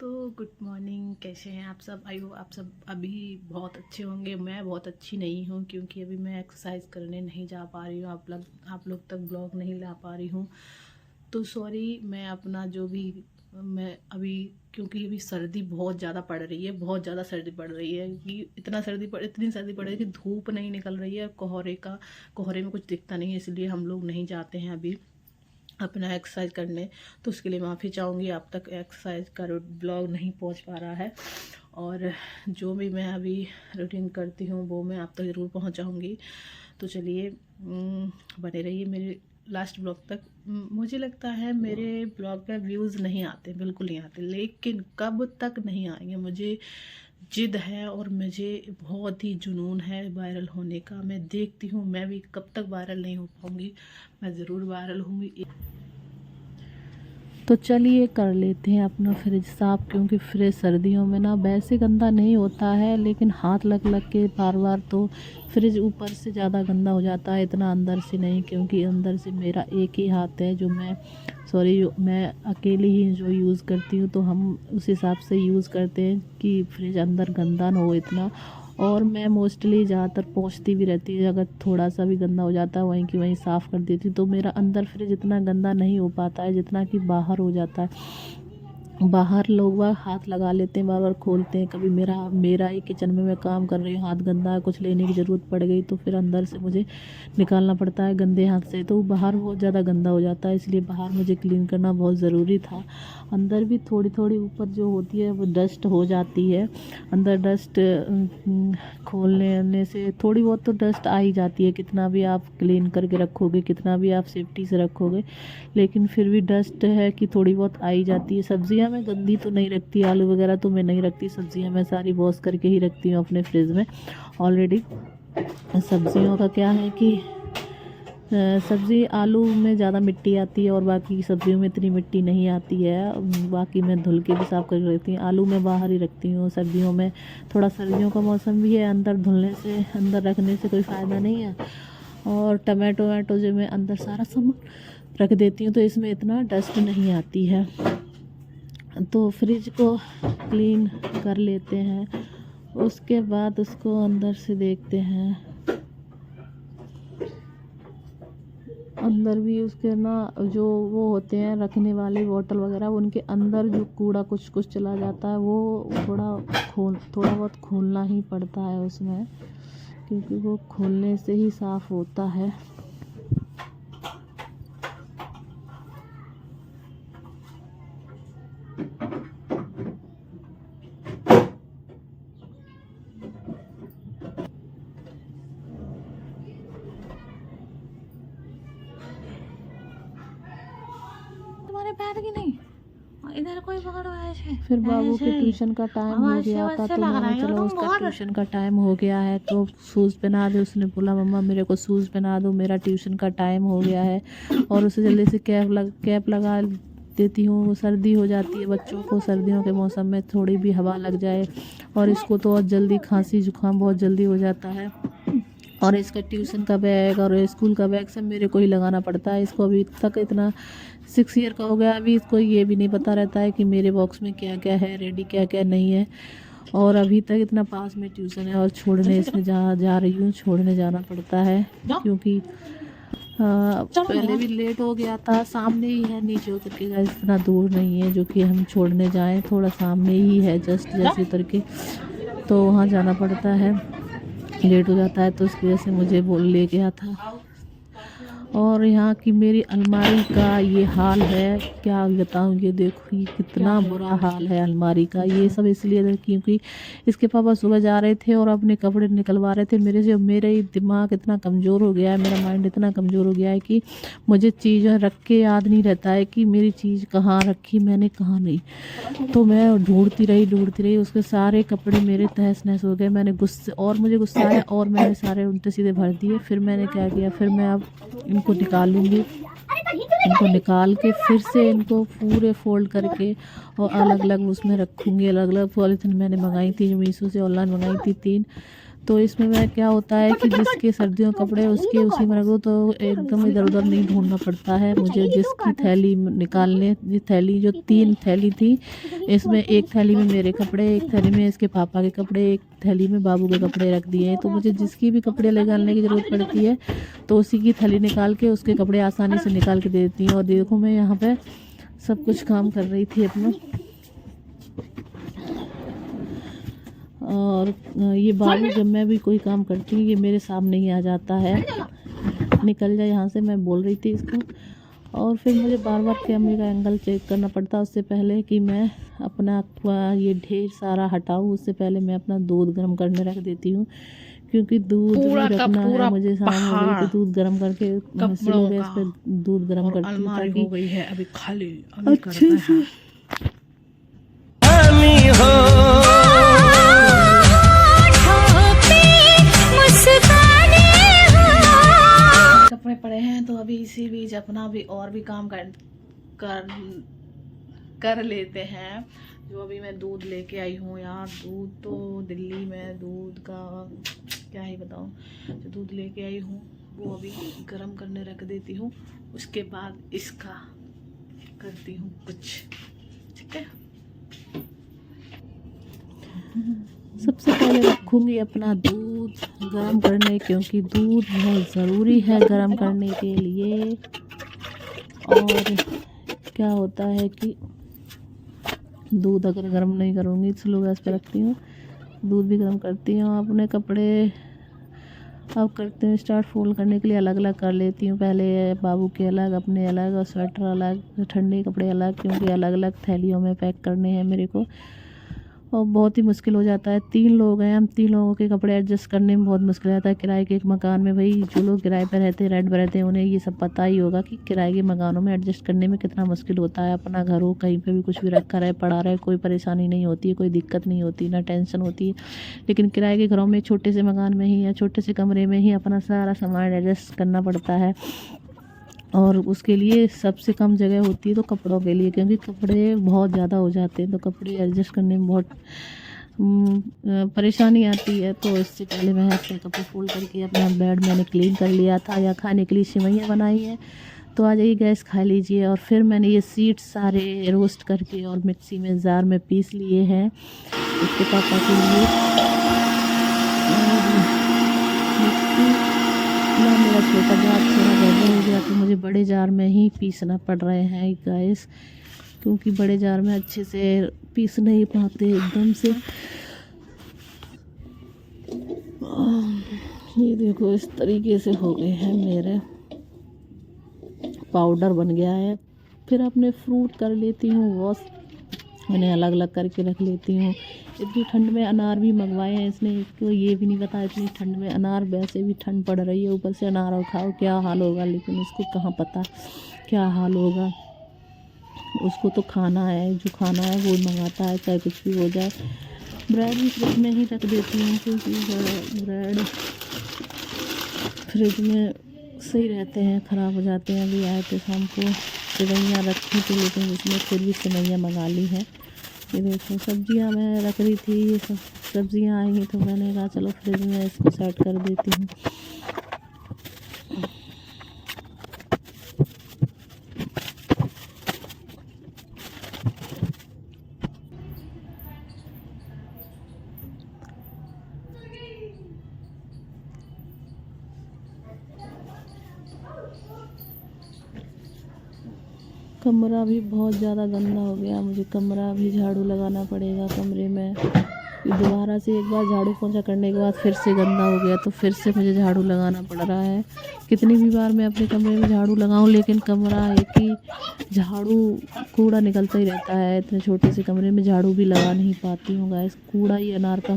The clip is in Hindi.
तो गुड मॉर्निंग, कैसे हैं आप सब? आई हो आप सब अभी बहुत अच्छे होंगे। मैं बहुत अच्छी नहीं हूँ क्योंकि अभी मैं एक्सरसाइज करने नहीं जा पा रही हूँ। आप लोग तक ब्लॉग नहीं ला पा रही हूँ, तो सॉरी। मैं अपना जो भी मैं अभी, क्योंकि अभी सर्दी बहुत ज़्यादा पड़ रही है, बहुत ज़्यादा सर्दी पड़ रही है कि इतनी सर्दी पड़ रही है कि धूप नहीं निकल रही है। कोहरे में कुछ दिखता नहीं है, इसलिए हम लोग नहीं जाते हैं अभी अपना एक्सरसाइज करने। तो उसके लिए माफ़ी चाहूँगी, आप तक एक्सरसाइज का ब्लॉग नहीं पहुँच पा रहा है। और जो भी मैं अभी रूटीन करती हूँ वो मैं आप तक ज़रूर पहुँचाऊँगी। तो चलिए बने रहिए मेरे लास्ट ब्लॉग तक। मुझे लगता है मेरे ब्लॉग पे व्यूज़ नहीं आते, बिल्कुल नहीं आते, लेकिन कब तक नहीं आएंगे, मुझे जिद है और मुझे बहुत ही जुनून है वायरल होने का। मैं देखती हूँ मैं भी कब तक वायरल नहीं हो पाऊँगी, मैं ज़रूर वायरल होंगी। तो चलिए कर लेते हैं अपना फ्रिज साफ़, क्योंकि फ्रिज सर्दियों में ना वैसे गंदा नहीं होता है, लेकिन हाथ लग लग के बार बार तो फ्रिज ऊपर से ज़्यादा गंदा हो जाता है, इतना अंदर से नहीं। क्योंकि अंदर से मेरा एक ही हाथ है, जो मैं अकेली ही जो यूज़ करती हूँ, तो हम उस हिसाब से यूज़ करते हैं कि फ्रिज अंदर गंदा ना हो इतना। और मैं मोस्टली ज़्यादातर पोंछती भी रहती हूँ, अगर थोड़ा सा भी गंदा हो जाता है वहीं की वहीं साफ़ कर देती हूँ, तो मेरा अंदर फ्रिज इतना गंदा नहीं हो पाता है जितना कि बाहर हो जाता है। बाहर लोग वह हाथ लगा लेते हैं, बार बार खोलते हैं। कभी मेरा ही किचन में मैं काम कर रही हूँ, हाथ गंदा है, कुछ लेने की ज़रूरत पड़ गई तो फिर अंदर से मुझे निकालना पड़ता है गंदे हाथ से, तो बाहर बहुत ज़्यादा गंदा हो जाता है, इसलिए बाहर मुझे क्लीन करना बहुत ज़रूरी था। अंदर भी थोड़ी थोड़ी ऊपर जो होती है वो डस्ट हो जाती है। अंदर डस्ट खोलने से थोड़ी बहुत तो डस्ट आ ही जाती है, कितना भी आप क्लीन करके रखोगे, कितना भी आप सेफ्टी से रखोगे, लेकिन फिर भी डस्ट है कि थोड़ी बहुत आ ही जाती है। सब्जियां मैं गंदी तो नहीं रखती, आलू वगैरह तो मैं नहीं रखती, सब्जियां मैं सारी वॉश करके ही रखती हूँ अपने फ्रिज में ऑलरेडी। सब्जियों का क्या है कि सब्ज़ी आलू में ज़्यादा मिट्टी आती है और बाकी की सब्जियों में इतनी मिट्टी नहीं आती है। बाकी मैं धुल के भी साफ़ करके रखती हूँ, आलू मैं बाहर ही रखती हूँ। सर्दियों में थोड़ा, सर्दियों का मौसम भी है, अंदर धुलने से, अंदर रखने से कोई फ़ायदा नहीं है। और टमाटो वमाटो जो मैं अंदर सारा सामान रख देती हूँ, तो इसमें इतना डस्ट नहीं आती है। तो फ्रिज को क्लीन कर लेते हैं, उसके बाद उसको अंदर से देखते हैं। अंदर भी उसके ना जो वो होते हैं रखने वाले बोतल वगैरह, उनके अंदर जो कूड़ा कुछ कुछ चला जाता है, वो थोड़ा बहुत खोलना ही पड़ता है उसमें, क्योंकि वो खोलने से ही साफ़ होता है। तुम्हारे पैर की नहीं, इधर कोई पकड़ो ऐसे। फिर बाबू के ट्यूशन का टाइम हो गया था, तो मैंने चलो उसका ट्यूशन का टाइम हो गया है तो शूज़ पहना दो। उसने बोला मम्मा मेरे को शूज़ पहना दो, मेरा ट्यूशन का टाइम हो गया है। और उसे जल्दी से कैप लगा देती हूँ। सर्दी हो जाती है बच्चों को, सर्दियों के मौसम में थोड़ी भी हवा लग जाए और इसको तो और जल्दी खांसी जुकाम बहुत जल्दी हो जाता है। और इसका ट्यूशन का बैग और स्कूल का बैग सब मेरे को ही लगाना पड़ता है। इसको अभी तक इतना 6 ईयर का हो गया, अभी इसको ये भी नहीं पता रहता है कि मेरे बॉक्स में क्या क्या है, रेडी क्या क्या नहीं है। और अभी तक इतना पास में ट्यूशन है और छोड़ने इसमें जा रही हूँ, छोड़ने जाना पड़ता है क्योंकि पहले भी लेट हो गया था। सामने ही है, नीचे उतर के, इतना दूर नहीं है जो कि हम छोड़ने जाएं, थोड़ा सामने ही है, जस्ट जैसे उतर के, तो वहाँ जाना पड़ता है। लेट हो जाता है तो उसकी वजह से मुझे ले गया था। और यहाँ की मेरी अलमारी का ये हाल है, क्या बताऊँ। ये देखो ये कितना बुरा हाल है अलमारी का। ये सब इसलिए क्योंकि इसके पापा सुबह जा रहे थे और अपने कपड़े निकलवा रहे थे। मेरे दिमाग इतना कमज़ोर हो गया है, मेरा माइंड इतना कमज़ोर हो गया है कि मुझे चीज़ रख के याद नहीं रहता है कि मेरी चीज़ कहाँ रखी मैंने, कहाँ नहीं। तो मैं ढूंढती रही, उसके सारे कपड़े मेरे तहस नहस हो गए। मुझे गुस्सा आया और मैंने सारे उल्टे सीधे भर दिए। फिर मैंने क्या किया, फिर मैं अब इनको निकालूंगी, इनको निकाल के फिर से इनको पूरे फोल्ड करके और अलग अलग उसमें रखूँगी। अलग अलग पॉलीथीन मैंने मंगाई थी, मीशो से ऑनलाइन मंगाई थी 3, तो इसमें मैं क्या होता है कि जिसके सर्दियों कपड़े उसके उसी में रख दो तो एकदम इधर उधर नहीं ढूंढना पड़ता है मुझे। जिसकी थैली निकालने, ये थैली जो 3 थैली थी, इसमें एक थैली में मेरे कपड़े, एक थैली में इसके पापा के कपड़े, एक थैली में बाबू के कपड़े रख दिए हैं। तो मुझे जिसकी भी कपड़े निकालने की ज़रूरत पड़ती है तो उसी की थैली निकाल के उसके कपड़े आसानी से निकाल के दे देती हूँ। और देखो मैं यहाँ पे सब कुछ काम कर रही थी अपना। और ये बाबू जब मैं भी कोई काम करती हूँ ये मेरे सामने ही आ जाता है, निकल जाए यहाँ से, मैं बोल रही थी इसको। और फिर मुझे बार बार कैमरे का एंगल चेक करना पड़ता है उससे पहले कि मैं अपना ये ढेर सारा हटाऊँ। उससे पहले मैं अपना दूध गर्म करने रख देती हूँ, क्योंकि दूध भी रखना है मुझे। शाम हो गई तो दूध गर्म करके स्लो गैस पे दूध गर्म करती हूँ ताकि हो गई है अभी खाली अच्छे से कपड़े पड़े हैं। तो अभी इसी बीच अपना भी और भी काम कर लेते हैं। जो अभी मैं दूध लेके आई हूँ यार, दूध तो दिल्ली में दूध का क्या ही बताऊँ। जो दूध लेके आई हूँ वो अभी गर्म करने रख देती हूँ, उसके बाद इसका करती हूँ कुछ, ठीक है। सबसे पहले रखूँगी अपना दूध गर्म करने, क्योंकि दूध बहुत ज़रूरी है गर्म करने के लिए। और क्या होता है कि दूध अगर गर्म नहीं करूँगी, स्लो गैस पे रखती हूँ, दूध भी गर्म करती हूँ। अपने कपड़े अब करते हैं स्टार्ट फोल्ड करने के लिए अलग अलग कर लेती हूँ। पहले बाबू के अलग, अपने अलग, और स्वेटर अलग, ठंडे कपड़े अलग, क्योंकि अलग अलग थैलियों में पैक करने हैं मेरे को। और बहुत ही मुश्किल हो जाता है, 3 लोग हैं हम, 3 लोगों के कपड़े एडजस्ट करने में बहुत मुश्किल आता है। किराए के एक मकान में, भाई जो लोग किराए पर रहते हैं, रेंट पर रहते हैं, उन्हें ये सब पता ही होगा कि किराए के मकानों में एडजस्ट करने में कितना मुश्किल होता है। अपना घर हो, कहीं पे भी कुछ भी रखा रहे, पड़ा रहे, कोई परेशानी नहीं होती है, कोई दिक्कत नहीं होती, ना टेंशन होती है। लेकिन किराए के घरों में छोटे से मकान में ही या छोटे से कमरे में ही अपना सारा सामान एडजस्ट करना पड़ता है। और उसके लिए सबसे कम जगह होती है तो कपड़ों के लिए, क्योंकि कपड़े बहुत ज़्यादा हो जाते हैं तो कपड़े एडजस्ट करने में बहुत परेशानी आती है। तो इससे पहले मैं अपने कपड़े फोल्ड करके अपना बेड मैंने क्लीन कर लिया था। या खाने के लिए सेवइयाँ बनाई हैं, तो आ जाइए गैस खा लीजिए। और फिर मैंने ये सीड्स सारे रोस्ट करके और मिक्सी में जार में पीस लिए हैं इसके पापा के लिए। मेरा छोटा जार थोड़ा गड़बड़ हो गया तो मुझे बड़े जार में ही पीसना पड़ रहे हैं गैस, क्योंकि बड़े जार में अच्छे से पीस नहीं पाते एकदम से। ये देखो इस तरीके से हो गए हैं मेरे, पाउडर बन गया है। फिर अपने फ्रूट कर लेती हूँ वॉश, मैंने अलग अलग करके रख लेती हूँ। इतनी ठंड में अनार भी मंगवाए हैं इसने, इसको ये भी नहीं पता इतनी ठंड में अनार, वैसे भी ठंड पड़ रही है, ऊपर से अनार और खाओ क्या हाल होगा, लेकिन इसको कहाँ पता क्या हाल होगा। उसको तो खाना है, जो खाना है वो मंगाता है, चाहे कुछ भी हो जाए। ब्रेड भी फ्रिज में ही रख देती हूँ, क्योंकि ब्रेड फ्रिज में सही रहते हैं, ख़राब हो जाते हैं। अभी आए थे शाम को, सेवइयाँ रखी थी, लेकिन इसमें फिर भी सेवइयाँ मंगा ली हैं। ये देखो सब्जियाँ मैं रख रही थी, ये सब सब्जियाँ आई तो मैंने कहा चलो फ्रिज में इसको सेट कर देती हूँ। कमरा भी बहुत ज़्यादा गंदा हो गया, मुझे कमरा भी झाड़ू लगाना पड़ेगा कमरे में। दोबारा से एक बार झाड़ू पोंछा करने के बाद फिर से गंदा हो गया, तो फिर से मुझे झाड़ू लगाना पड़ रहा है। कितनी भी बार मैं अपने कमरे में झाड़ू लगाऊं, लेकिन कमरा एक ही झाड़ू कूड़ा निकलता ही रहता है। इतने छोटे से कमरे में झाड़ू भी लगा नहीं पाती हूँ गाइस, कूड़ा ही अनार का